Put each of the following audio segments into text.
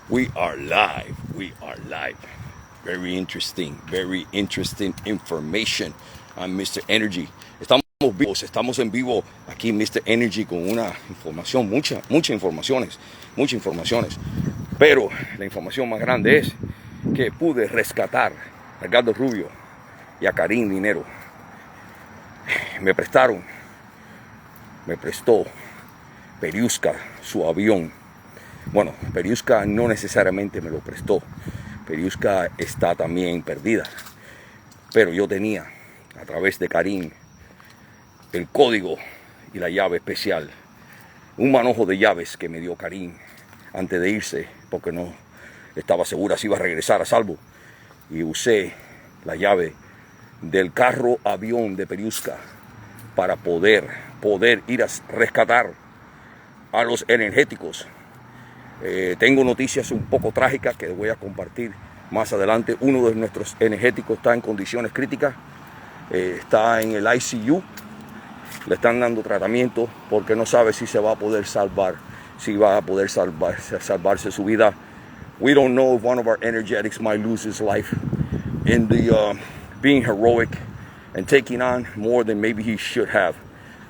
We are live. We are live. Very interesting information. I'm Mr. Energy. Estamos en vivo aquí, Mr. Energy, con una información, muchas informaciones. Pero la información más grande es que pude rescatar a Edgardo Rubio y a Karin dinero. Me prestó Periuska su avión. Bueno, Periuska no necesariamente me lo prestó. Periuska está también perdida. Pero yo tenía, a través de Karin, el código y la llave especial. Un manojo de llaves que me dio Karin antes de irse, porque no estaba segura si iba a regresar a salvo. Y usé la llave del carro avión de Periuska para poder ir a rescatar a los energéticos. Tengo noticias un poco trágicas que voy a compartir más adelante. Uno de nuestros energéticos está en condiciones críticas, está en el ICU, le están dando tratamiento porque no sabe si se va a poder salvar, si va a poder salvarse su vida. We don't know if one of our energetics might lose his life in the being heroic and taking on more than maybe he should have.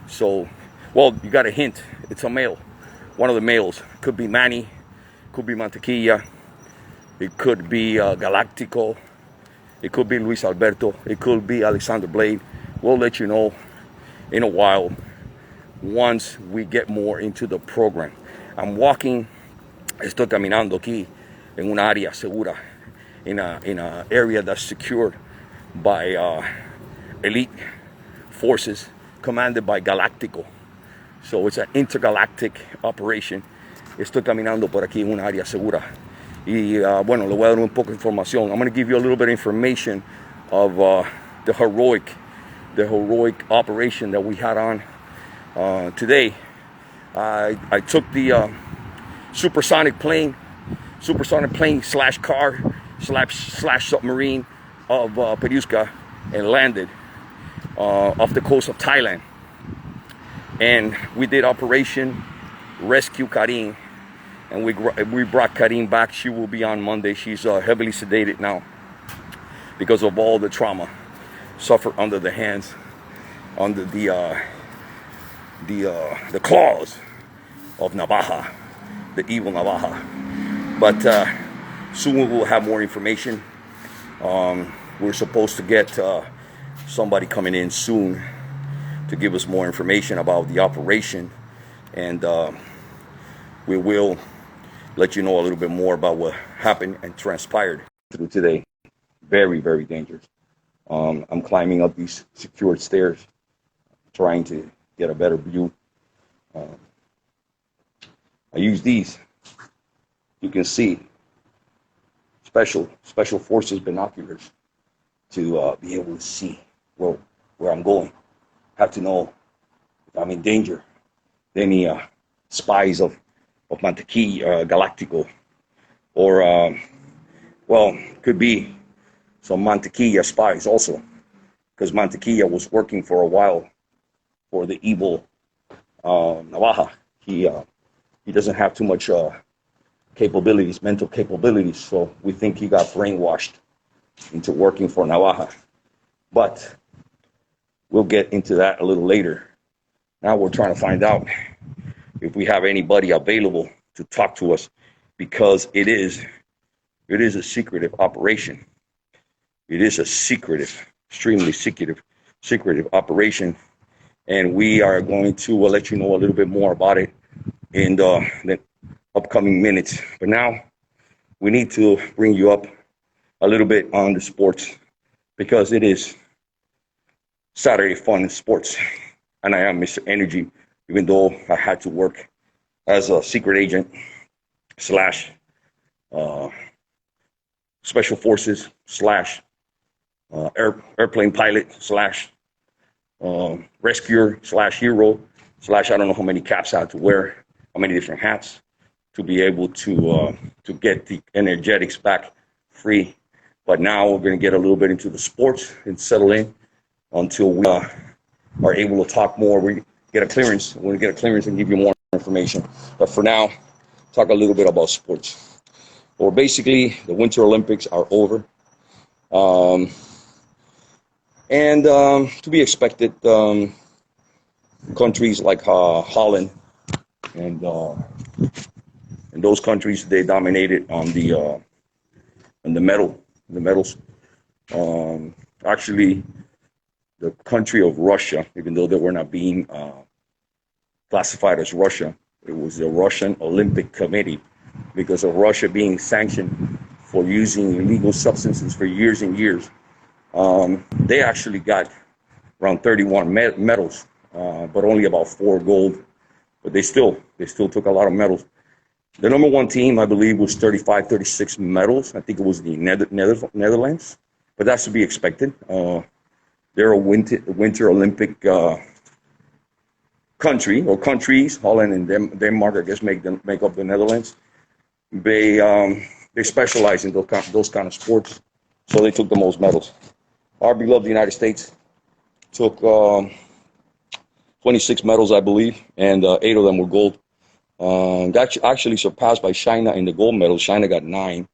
So, well, you got a hint. It's a male. One of the males. Could be Manny. Could be Mantequilla. It could be Galactico. It could be Luis Alberto. It could be Alexander Blade. We'll let you know in a while once we get more into the program. I'm walking. Estoy caminando aquí en una área segura, in a area that's secured by elite forces commanded by Galactico. So it's an intergalactic operation. Estoy caminando por aquí en una área segura. Y bueno, le voy a dar un poco de información. I'm going to give you a little bit of information of the heroic operation that we had on today. I took the supersonic plane slash car slash submarine of Periuska and landed off the coast of Thailand. And we did Operation Rescue Karin, and we brought Karin back. She will be on Monday. She's heavily sedated now because of all the trauma suffered under the hands, under the claws of Navaja, the evil Navaja. But soon we will have more information. We're supposed to get somebody coming in soon to give us more information about the operation, and we will let you know a little bit more about what happened and transpired through today. Very, very dangerous. I'm climbing up these secured stairs, trying to get a better view. I use these. You can see special forces binoculars to be able to see where I'm going. Have to know if I'm in danger. Any spies of Mantequilla, Galactico, or well, could be some Mantequilla spies also, because Mantequilla was working for a while for the evil Navaja. He doesn't have too much mental capabilities, so we think he got brainwashed into working for Navaja. But we'll get into that a little later. Now we're trying to find out if we have anybody available to talk to us, because it is a secretive operation. It is a extremely secretive operation, and we are going to let you know a little bit more about it in the upcoming minutes. But now we need to bring you up a little bit on the sports, because it is Saturday fun in sports, and I am Mr. Energy, even though I had to work as a secret agent slash special forces slash airplane pilot slash rescuer slash hero slash I don't know how many caps I had to wear, how many different hats to be able to get the energetics back free. But now we're going to get a little bit into the sports and settle in until we are able to talk more. We get a clearance. We're going to get a clearance and give you more information. But for now, talk a little bit about sports. or basically the Winter Olympics are over. And to be expected, countries like Holland and those countries, they dominated on the medals. Actually, the country of Russia, even though they were not being classified as Russia, it was the Russian Olympic Committee, because of Russia being sanctioned for using illegal substances for years and years. They actually got around 31 medals, but only about 4 gold. But they still took a lot of medals. The number one team, I believe, was 35, 36 medals. I think it was the Netherlands, but that's to be expected. They're a winter Olympic country, or countries. Holland and Denmark, I guess, make up the Netherlands. They specialize in those kind of sports, so they took the most medals. Our beloved United States took 26 medals, I believe, and 8 of them were gold. That's actually surpassed by China in the gold medals. China got 9.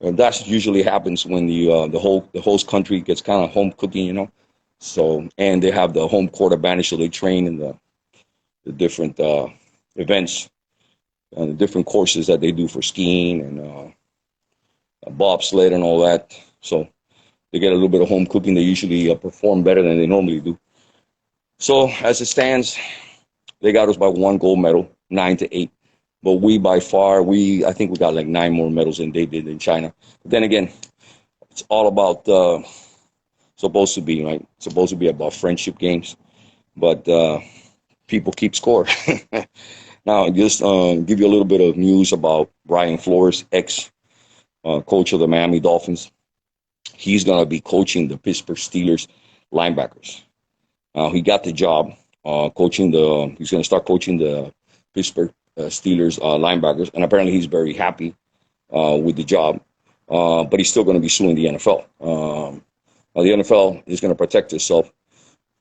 And that usually happens when the host country gets kind of home cooking, you know. So, and they have the home court advantage, so they train in the different events and the different courses that they do for skiing and bobsled and all that. So they get a little bit of home cooking. They usually perform better than they normally do. So as it stands, they got us by 1 gold medal, 9-8. But we by far, I think we got like 9 more medals than they did in China. But then again, it's all about, supposed to be, right? It's supposed to be about friendship games. But people keep score. Now, just give you a little bit of news about Brian Flores, ex-coach of the Miami Dolphins. He's going to be coaching the Pittsburgh Steelers linebackers. He got the job he's going to start coaching the Pittsburgh Steelers linebackers, and apparently he's very happy with the job, but he's still going to be suing the NFL. The NFL is going to protect itself.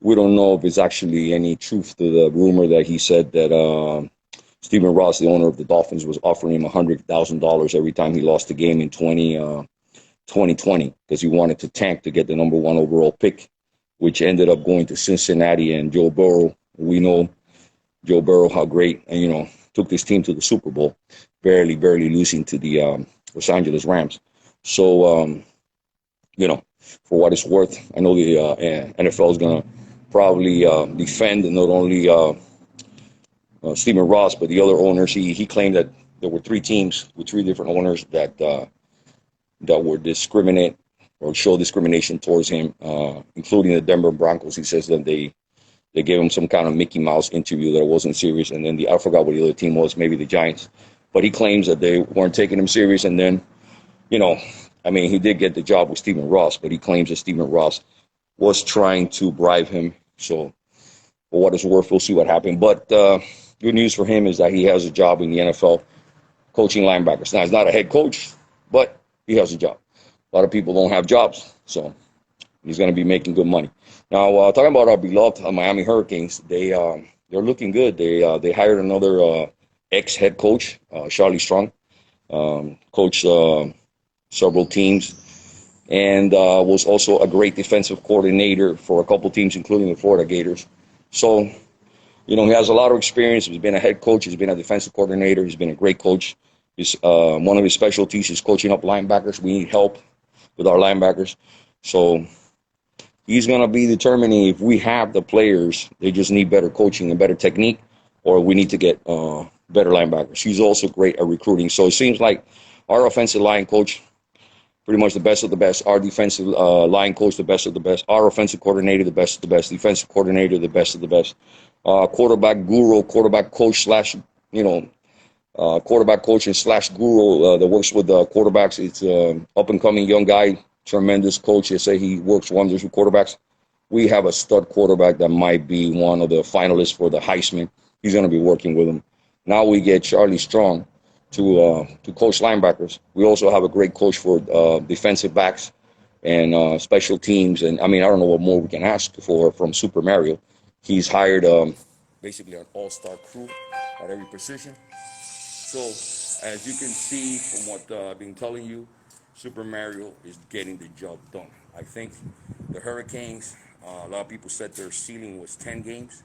We don't know if it's actually any truth to the rumor that he said that Stephen Ross, the owner of the Dolphins, was offering him $100,000 every time he lost a game in 2020 because he wanted to tank to get the number 1 overall pick, which ended up going to Cincinnati and Joe Burrow. We know Joe Burrow, how great, and, took this team to the Super Bowl, barely losing to the Los Angeles Rams. So, for what it's worth, I know the NFL is going to probably defend not only Stephen Ross, but the other owners. He claimed that there were 3 teams with 3 different owners that were discriminate or show discrimination towards him, including the Denver Broncos. He says that they gave him some kind of Mickey Mouse interview that wasn't serious, and then I forgot what the other team was, maybe the Giants. But he claims that they weren't taking him serious, and then, he did get the job with Stephen Ross, but he claims that Stephen Ross was trying to bribe him. So, for what it's worth, we'll see what happened. But good news for him is that he has a job in the NFL coaching linebackers. Now, he's not a head coach, but he has a job. A lot of people don't have jobs, so he's going to be making good money. Now, talking about our beloved Miami Hurricanes, they're looking good. They hired another ex-head coach, Charlie Strong, coached several teams, and was also a great defensive coordinator for a couple teams, including the Florida Gators. So, he has a lot of experience. He's been a head coach. He's been a defensive coordinator. He's been a great coach. One of his specialties is coaching up linebackers. We need help with our linebackers. So he's going to be determining if we have the players, they just need better coaching and better technique, or we need to get better linebackers. He's also great at recruiting. So it seems like our offensive line coach, pretty much the best of the best. Our defensive line coach, the best of the best. Our offensive coordinator, the best of the best. Defensive coordinator, the best of the best. Quarterback guru, quarterback coach / quarterback coach / guru that works with quarterbacks. It's up-and-coming young guy, tremendous coach. They say he works wonders with quarterbacks. We have a stud quarterback that might be one of the finalists for the Heisman. He's going to be working with him. Now we get Charlie Strong to coach linebackers. We also have a great coach for defensive backs and special teams. And, I don't know what more we can ask for from Super Mario. He's hired basically an all-star crew at every position. So, as you can see from what I've been telling you, Super Mario is getting the job done. I think the Hurricanes, a lot of people said their ceiling was 10 games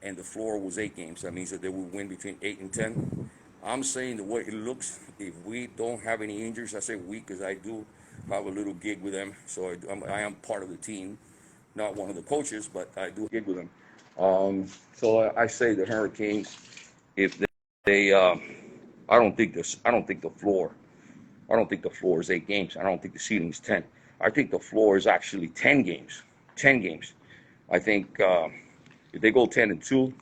and the floor was 8 games. That means that they will win between 8 and 10. I'm saying the way it looks, if we don't have any injuries, I say we because I do have a little gig with them. So I am part of the team, not one of the coaches, but I do gig with them. So I say the Hurricanes, if they I don't think the floor is 8 games. I don't think the ceiling is 10. I think the floor is actually 10 games. 10 games. I think if they go 10-2,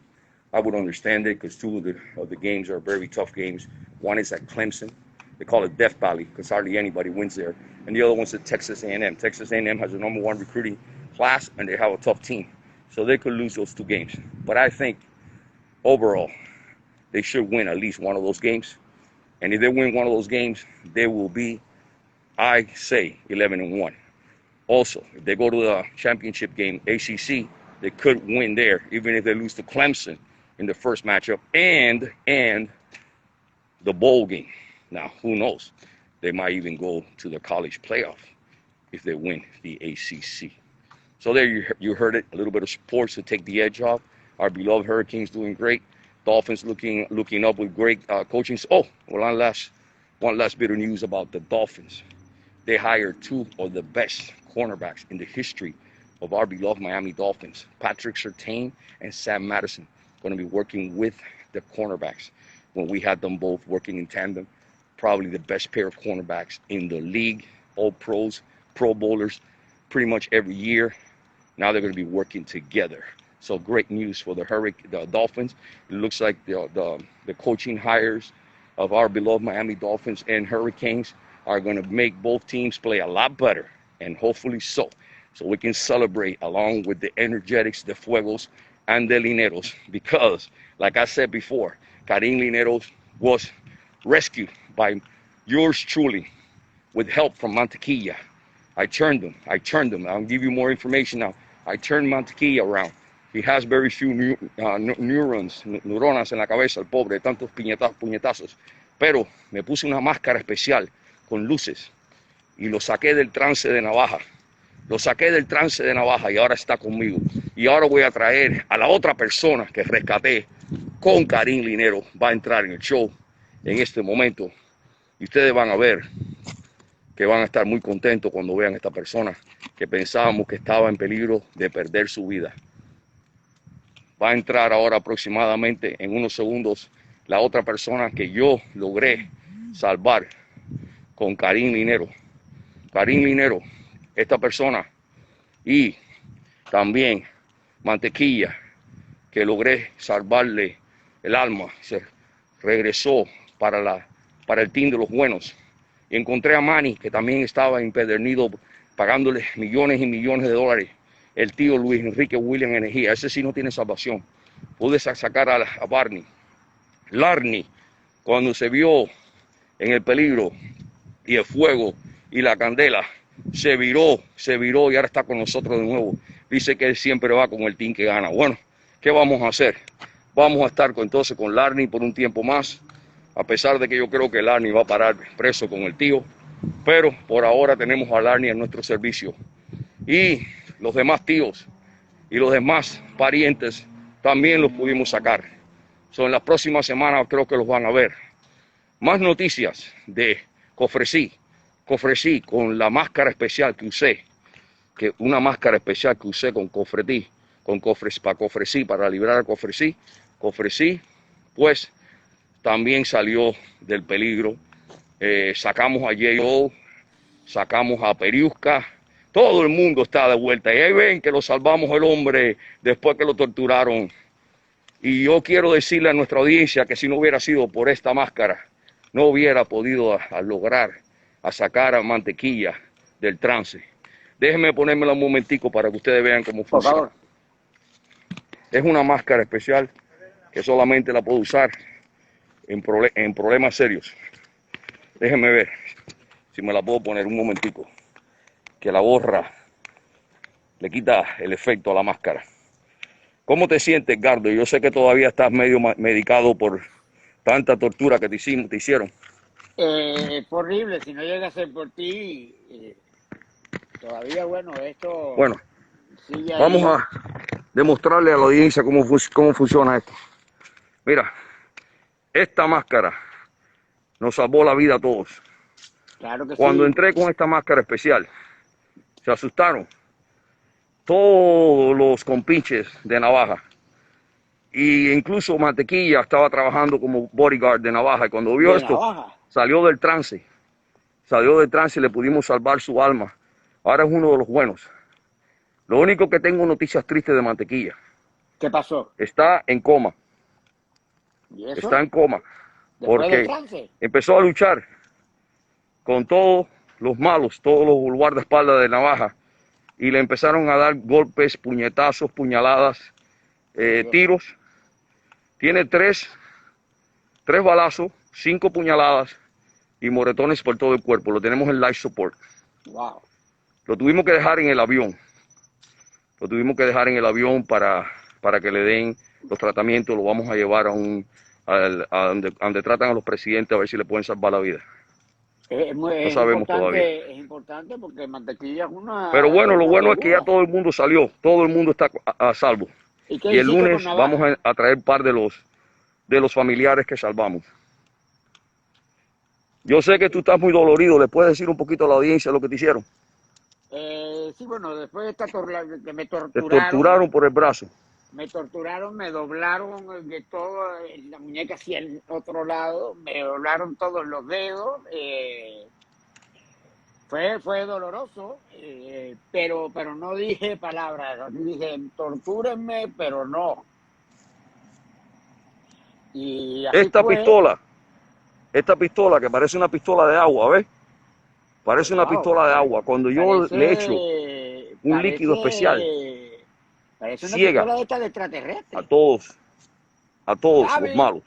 I would understand it because 2 of the games are very tough games. One is at Clemson. They call it Death Valley because hardly anybody wins there. And the other one's at Texas A&M. Texas A&M has the #1 recruiting class, and they have a tough team. So they could lose those 2 games. But I think overall, they should win at least one of those games. And if they win one of those games, they will be, I say, 11-1. Also, if they go to the championship game, ACC, they could win there, even if they lose to Clemson in the first matchup and the bowl game. Now, who knows? They might even go to the college playoff if they win the ACC. So there you heard it, a little bit of sports to take the edge off. Our beloved Hurricanes doing great. Dolphins looking up with great coaching. Oh, well, one last bit of news about the Dolphins. They hired 2 of the best cornerbacks in the history of our beloved Miami Dolphins. Patrick Surtain and Sam Madison going to be working with the cornerbacks. When we had them both working in tandem, probably the best pair of cornerbacks in the league. All pros, Pro Bowlers, pretty much every year. Now they're going to be working together. So great news for the Dolphins. It looks like the coaching hires of our beloved Miami Dolphins and Hurricanes are going to make both teams play a lot better, and hopefully so we can celebrate along with the Energetics, the Fuegos, and the Lineros. Because, like I said before, Karin Lineros was rescued by yours truly with help from Mantequilla. I turned him. I'll give you more information now. I turned Mantequilla around. He has very few neuronas en la cabeza, el pobre, de tantos puñetazos. Pero me puse una máscara especial con luces y lo saqué del trance de navaja. Y ahora está conmigo. Y ahora voy a traer a la otra persona que rescaté con Karin Linero. Va a entrar en el show en este momento. Y ustedes van a ver que van a estar muy contentos cuando vean a esta persona que pensábamos que estaba en peligro de perder su vida. Va a entrar ahora aproximadamente en unos segundos la otra persona que yo logré salvar con Karin Linero. Karin Linero, esta persona, y también Mantequilla, que logré salvarle el alma, se regresó para el team de los buenos. Y encontré a Manny, que también estaba empedernido, pagándole millones y millones de dólares. El tío Luis Enrique William Energía, ese sí no tiene salvación. Pude sacar a Barney. Larney, cuando se vio en el peligro y el fuego y la candela, se viró y ahora está con nosotros de nuevo. Dice que él siempre va con el team que gana. Bueno, ¿qué vamos a hacer? Vamos a estar entonces con Larney por un tiempo más, a pesar de que yo creo que Larney va a parar preso con el tío, pero por ahora tenemos a Larney en nuestro servicio. Y los demás tíos y los demás parientes también los pudimos sacar. En las próximas semanas creo que los van a ver. Más noticias de Cofresí con la máscara especial que usé, una máscara especial que usé con Cofresí, para librar a Cofresí. Cofresí, pues, también salió del peligro. Sacamos a J.O., sacamos a Periusca. Todo el mundo está de vuelta. Y ahí ven que lo salvamos el hombre después que lo torturaron. Y yo quiero decirle a nuestra audiencia que si no hubiera sido por esta máscara, no hubiera podido lograr sacar a Mantequilla del trance. Déjenme ponérmela un momentico para que ustedes vean cómo funciona. Es una máscara especial que solamente la puedo usar en problemas serios. Déjenme ver si me la puedo poner un momentico, que la borra, le quita el efecto a la máscara. ¿Cómo te sientes, Gardo? Yo sé que todavía estás medio medicado por Tanta tortura que te hicieron. Fue horrible, si no llega a ser por ti, todavía, bueno, esto Bueno, sigue vamos ahí. a demostrarle a la audiencia cómo funciona esto. Mira, esta máscara nos salvó la vida a todos. Claro que Cuando sí. entré con esta máscara especial, se asustaron todos los compinches de Navaja. Y incluso Mantequilla estaba trabajando como bodyguard de Navaja. Y cuando vio De esto, navaja. salió del trance. Salió del trance y le pudimos salvar su alma. Ahora es uno de los buenos. Lo único que tengo noticias tristes de Mantequilla. ¿Qué pasó? Está en coma. ¿Y Está eso? en coma. Después del Porque trance. empezó a luchar con todos los malos, todos los guardaespaldas de Navaja. Y le empezaron a dar golpes, puñetazos, puñaladas, Por Dios. tiros. Tiene tres balazos, 5 puñaladas y moretones por todo el cuerpo. Lo tenemos en life support. Wow. Lo tuvimos que dejar en el avión. Lo tuvimos que dejar en el avión para que le den los tratamientos. Lo vamos a llevar a donde tratan a los presidentes a ver si le pueden salvar la vida. No sabemos todavía. Es importante porque mantequilla es Pero bueno, es lo una bueno es que ya figura. todo el mundo salió. Todo el mundo está a salvo. ¿Y qué Y el hiciste con lunes vamos navaja? a traer un par de los familiares que salvamos. Yo sé que tú estás muy dolorido. ¿Le puedes decir un poquito a la audiencia lo que te hicieron? Sí, bueno, después de que Te torturaron por el brazo. me doblaron de todo, la muñeca hacia el otro lado, me doblaron todos los dedos. Fue doloroso, pero no dije palabras, dije tortúrenme, pero no. Y así Esta fue. pistola, esta pistola que parece una pistola de agua, ¿ves? Parece una Wow, pistola de agua. Cuando yo le echo un líquido especial, parece una ciega pistola de esta de a extraterrestre. todos, a todos los ¿Sabe? malos.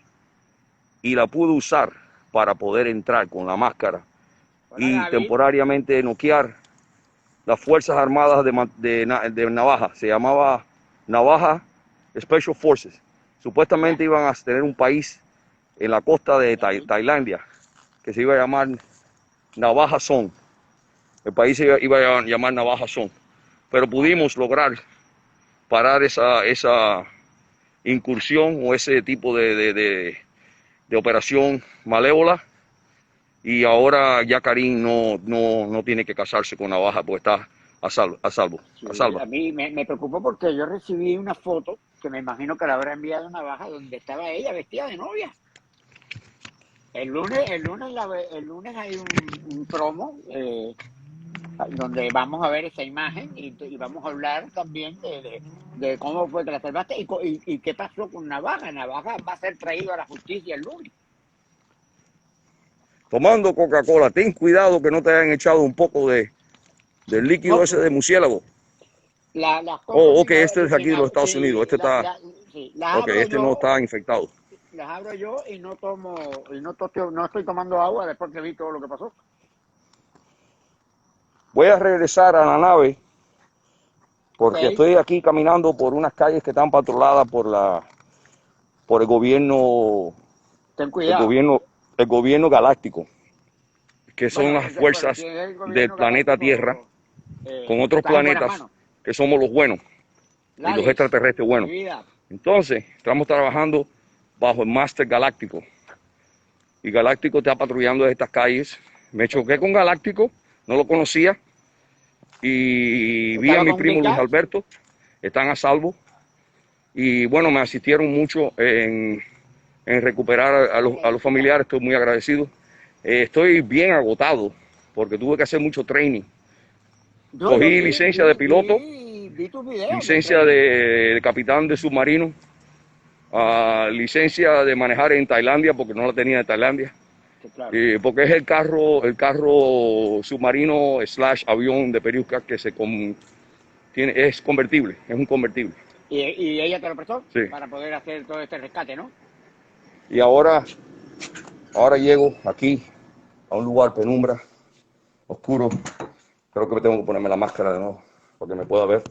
Y la pude usar para poder entrar con la máscara Hola, y David. temporariamente noquear las Fuerzas Armadas de Navaja. Se llamaba Navaja Special Forces. Ya, Supuestamente iban a tener un país en la costa de David. Tailandia que se iba a llamar Navaja Son. El país se iba a llamar Navaja Son. Pero Wow. pudimos lograr parar esa incursión o ese tipo de operación malévola. Y ahora ya Karin no tiene que casarse con Navaja, porque está a salvo, a Sí, salva. a mí me preocupó porque yo recibí una foto que me imagino que la habrá enviado Navaja donde estaba ella vestida de novia. El lunes hay un promo donde vamos a ver esa imagen y vamos a hablar también de cómo fue que la salvaste y qué pasó con Navaja. Navaja va a ser traído a la justicia el lunes. Tomando Coca-Cola, ten cuidado que no te hayan echado un poco del líquido No, ese de murciélago. las compro Oh, ok, este es aquí de los Estados Unidos. Este está, sí, las ok, abro este no yo, está infectado. y no estoy tomando agua después que vi todo lo que pasó. Voy a regresar a la nave Ok, porque estoy aquí caminando por unas calles que están patruladas por ten el cuidado. gobierno, el gobierno galáctico, que son Bueno, las bueno, si fuerzas es el del gobierno planeta Tierra galáctico, con otros estás en buenas planetas manos. que somos los buenos y los Gladys, extraterrestres mi buenos. vida. Entonces, estamos trabajando bajo el Máster Galáctico. Y Galáctico está patrullando estas calles. Me choqué Perfecto. con Galáctico, no lo conocía. Y vi a ¿Estaba mi con un primo Big Luis Guy? Alberto, están a salvo. Y bueno, me asistieron mucho en recuperar a los familiares, estoy muy agradecido. Estoy bien agotado porque tuve que hacer mucho training. No, yo Cogí licencia de piloto, vi tus videos del licencia training. de capitán de submarino, licencia de manejar en Tailandia porque no la tenía en Tailandia, Sí, claro. porque es el carro submarino slash avión de Periusca que es convertible, es un convertible. Y ella te lo prestó Sí. para poder hacer todo este rescate, ¿no? Y ahora llego aquí a un lugar penumbra, oscuro. Creo que tengo que ponerme la máscara de nuevo para que me pueda ver.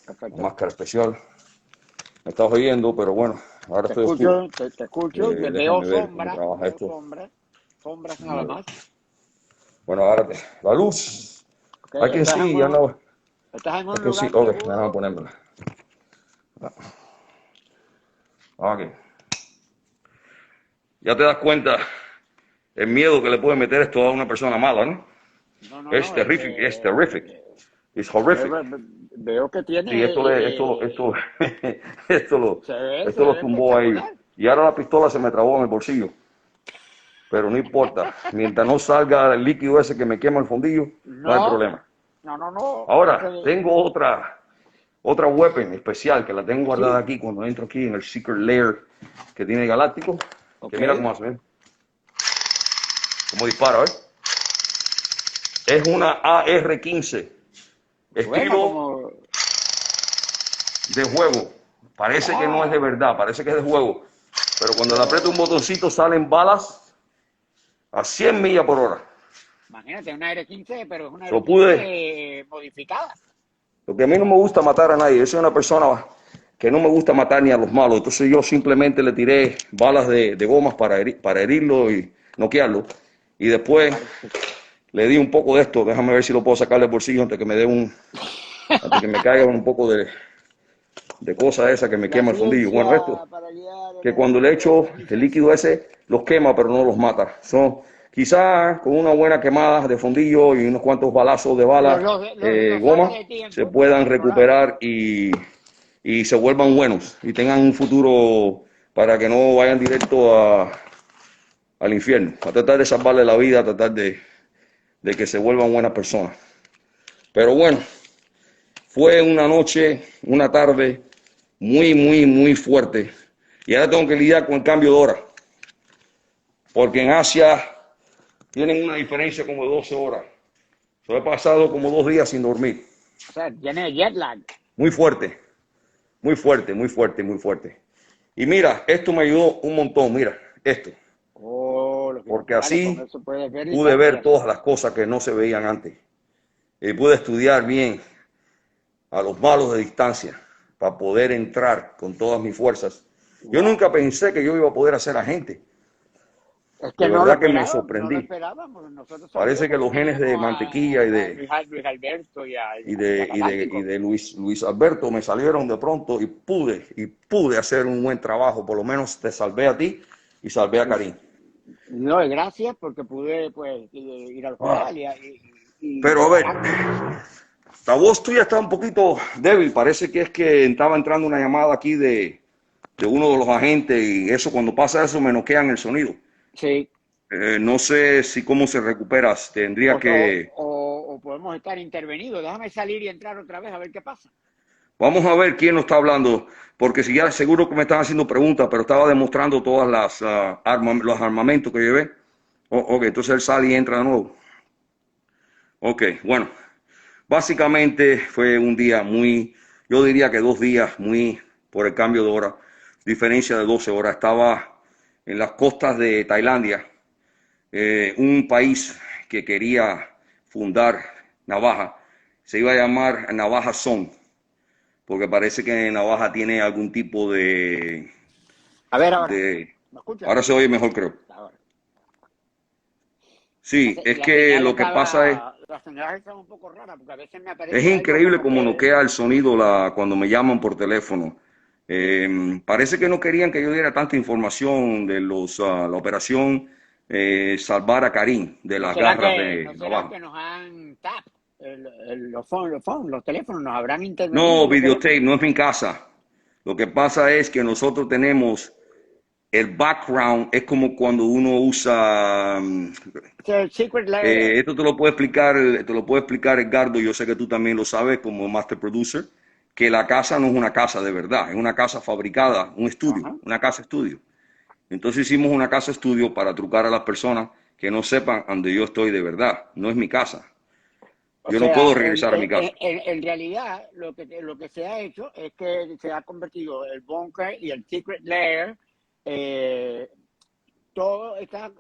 La Perfecto. máscara especial. Me estás oyendo, pero bueno, ahora Te estoy oscuro. escucho, te escucho, Déjame ver cómo trabaja veo esto. sombras nada Déjame ver. más. Bueno, ahora la luz. Ok, I can see, ya no. estás en I un can see. lugar Ok, déjame seguro. ponérmela. Ok. Ya te das cuenta el miedo que le puede meter esto a una persona mala, ¿no? No, no, Es no. terrific, es terrific. It's horrific. Veo que Sí, tiene, esto se lo ve tumbó ahí. espectacular. Y ahora la pistola se me trabó en el bolsillo. Pero no importa. Mientras no salga el líquido ese que me quema el fondillo, no hay No, problema. no. Ahora, tengo otra weapon especial que la tengo guardada Sí, aquí cuando entro aquí en el secret lair que tiene Galáctico. Que ok. mira cómo hace, ¿ven? Cómo dispara, ¿ves? Es una AR-15. Bueno, Estilo como, de juego. Parece que no es de wow. verdad, parece que es de juego. Pero cuando le aprieto un Pero botoncito salen balas a 100 millas por hora. imagínate, una R15, pero es una Yo pude. R15 modificada. Porque a mí no me gusta matar a nadie. Yo soy una persona que no me gusta matar ni a los malos. Entonces yo simplemente le tiré balas de gomas para herirlo y noquearlo. Y Me después parece. le di un poco de esto. Déjame ver si lo puedo sacar del bolsillo antes que me caiga un poco de cosa esa que me La quema el fondillo. Bueno, esto, ciencia para guiar a que los cuando le hombres echo el felices. líquido ese, los quema, pero no los mata. Quizás con una buena quemada de fondillo y unos cuantos balazos de bala, Los saca goma, de se tiempo para puedan controlarlo. recuperar y se vuelvan buenos y tengan un futuro para que no vayan directo al infierno. A tratar de salvarle la vida, a tratar de que se vuelvan buenas personas. Pero bueno, fue una noche, una tarde muy fuerte. Y ahora tengo que lidiar con el cambio de hora. Porque en Asia tienen una diferencia como de 12 horas. Yo he pasado como 2 días sin dormir. O sea, tiene jet lag. Muy fuerte, muy fuerte. Y mira, esto me ayudó un montón, mira, esto. Oh, los Porque binoculares, con así eso puedes ver pude ver distancias. todas las cosas que no se veían antes. Y pude estudiar bien a los malos de distancia para poder entrar con todas mis fuerzas. Yo Wow. nunca pensé que yo iba a poder hacer agente. Es De que no lo verdad que me esperábamos, no lo sorprendí. esperábamos. Nosotros Parece que sabíamos que los genes de teníamos mantequilla Luis Alberto y a y Galáctico. de Luis Alberto me salieron de pronto y pude hacer un buen trabajo. Por lo menos te salvé a ti y salvé a Karin. No, gracias porque pude pues ir al Ah, hospital y pero a ver, prepararme. la voz tuya está un poquito débil. Parece que es que estaba entrando una llamada aquí de uno de los agentes y eso cuando pasa eso me noquean el sonido. Sí, No sé si cómo se recuperas. Tendría que... o podemos estar intervenidos. Déjame salir y entrar otra vez a ver qué pasa. Vamos a ver quién nos está hablando, porque si ya seguro que me están haciendo preguntas, pero estaba demostrando todas los armamentos que llevé. Ok, entonces él sale y entra de nuevo. Ok, bueno, básicamente fue un día yo diría que 2 días por el cambio de hora, diferencia de 12 horas. Estaba en las costas de Tailandia, un país que quería fundar Navaja, se iba a llamar Navaja Son, porque parece que Navaja tiene algún tipo A ver ahora, de... ¿me escuchas? Ahora se oye mejor, creo. Ahora. Sí, es que lo que pasa La señal estaba un poco rara porque a veces me es aparece algo increíble como cómo que, noquea el sonido cuando me llaman por teléfono. Parece que no querían que yo diera tanta información de la operación salvar a Karin de las garras no de será Navaja. que nos han tap los teléfonos, nos habrán No, intervenido los videotape, teléfonos. no es mi casa. Lo que pasa es que nosotros tenemos el background, es como cuando uno usa Es el secret layer. esto te lo puede explicar Edgardo, yo sé que tú también lo sabes como master producer, que la casa no es una casa de verdad, es una casa fabricada, un estudio, Ajá. una casa estudio. Entonces hicimos una casa estudio para trucar a las personas que no sepan dónde yo estoy de verdad. No es mi casa. O Yo no puedo sea, regresar a mi casa. en realidad lo que se ha hecho es que se ha convertido el bunker y el secret layer, eh, todo está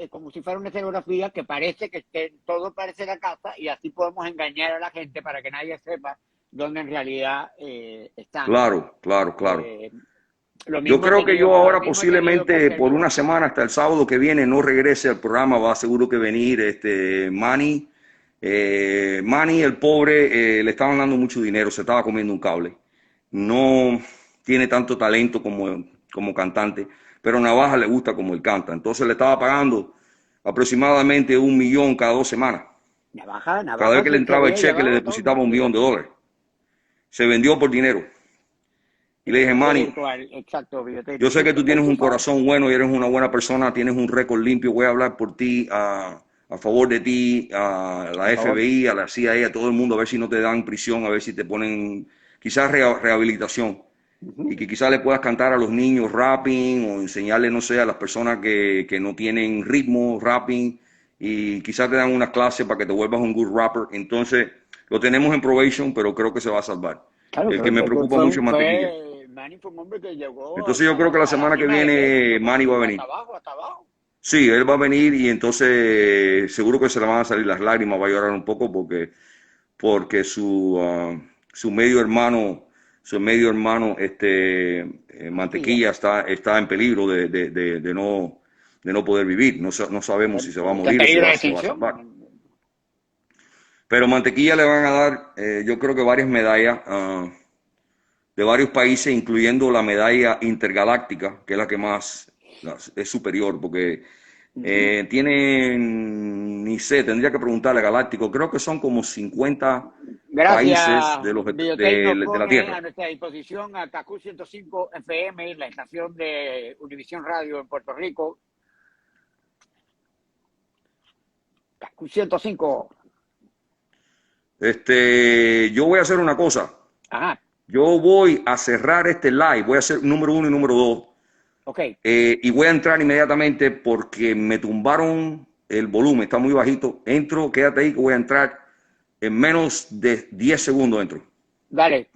como si fuera una escenografía que parece todo parece la casa y así podemos engañar a la gente para que nadie sepa dónde en realidad están. Claro. Eh, Lo Yo mismo he creo que yo tenido, lo ahora mismo he tenido que posiblemente hacer por yo. una semana hasta el sábado que viene no regrese al programa, va seguro que venir Manny. Manny, el pobre, le estaban dando mucho dinero, se estaba comiendo un cable. No tiene tanto talento como cantante, pero Navaja le gusta como él canta. Entonces le estaba pagando aproximadamente 1 millón cada 2 semanas. Navaja, Cada vez Navaja que le se entraba el había cheque le llevado a todo el depositaba un mundo. millón de dólares. Se vendió por dinero. Y le dije, Manny, Exacto, yo yo sé que tú tienes tú un sabes. corazón bueno y eres una buena persona, tienes un récord limpio, voy a hablar por ti, a favor de ti, a la Por favor. FBI, a la CIA, a todo el mundo, a ver si no te dan prisión, a ver si te ponen quizás rehabilitación y Ujú. que quizás le puedas cantar a los niños rapping o enseñarle, no sé, a las personas que no tienen ritmo rapping y quizás te dan una clase para que te vuelvas un good rapper. Entonces, lo tenemos en probation, pero creo que se va a salvar. Claro, El que me preocupa mucho es Mantequilla. Manny fue un hombre que llegó Entonces yo creo que la a la semana que cima del viene éxito, Manny va a y hasta venir. abajo, hasta abajo. Sí, él va a venir y entonces seguro que se le van a salir las lágrimas, va a llorar un poco porque su medio hermano, Mantequilla. Mantequilla está en peligro de no poder vivir. No sabemos si se va a Está en morir o peligro de se va a extinción. salvar. Pero Mantequilla le van a dar, yo creo que varias medallas de varios países, incluyendo la medalla intergaláctica, que es la que más es superior, porque Ujú. ni sé, tendría que preguntarle a Galáctico, creo que son como 50 países Gracias, Videotape nos de la pone Tierra. a nuestra disposición a KQ 105 FM, la estación de Univisión Radio en Puerto Rico. KQ 105. Yo voy a hacer una cosa, Ajá, yo voy a cerrar este live, voy a hacer número 1 y número 2, ok. y voy a entrar inmediatamente porque me tumbaron el volumen, está muy bajito. Entro, quédate ahí que voy a entrar en menos de 10 segundos entro. Dale.